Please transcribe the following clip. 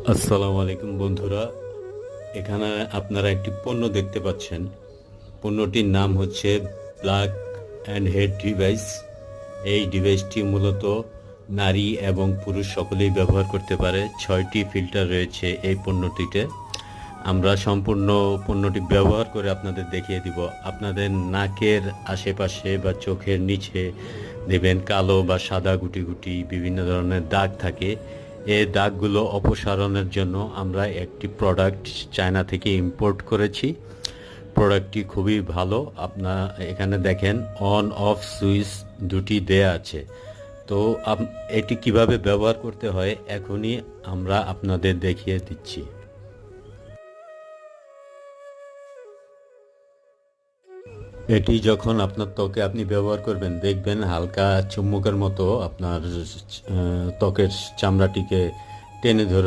আসসালামু আলাইকুম বন্ধুরা, এখানে আপনারা একটি পণ্য দেখতে পাচ্ছেন। পণ্যটির নাম হচ্ছে ব্ল্যাক অ্যান্ড হেড ডিভাইস। এই ডিভাইসটি মূলত নারী এবং পুরুষ সকলেই ব্যবহার করতে পারে। 6টি ফিল্টার রয়েছে এই পণ্যটিতে। আমরা সম্পূর্ণ পণ্যটি ব্যবহার করে আপনাদের দেখিয়ে দিব। আপনাদের নাকের আশেপাশে বা চোখের নিচে দেখবেন কালো বা সাদা গুটি গুটি বিভিন্ন ধরনের দাগ থাকে। এই দাগগুলো অপসারণের জন্য আমরা একটি প্রোডাক্ট চায়না থেকে ইম্পোর্ট করেছি। প্রোডাক্টটি খুবই ভালো। আপনার এখানে দেখেন অন অফ সুইচ দুটি দেয়া আছে। তো এটি কিভাবে ব্যবহার করতে হয় এখনই আমরা আপনাদের দেখিয়ে দিচ্ছি। এটি যখন আপনার ত্বকে আপনি ব্যবহার করবেন দেখবেন হালকা চুম্বকের মতো আপনার ত্বকের চামড়াটিকে টেনে ধরে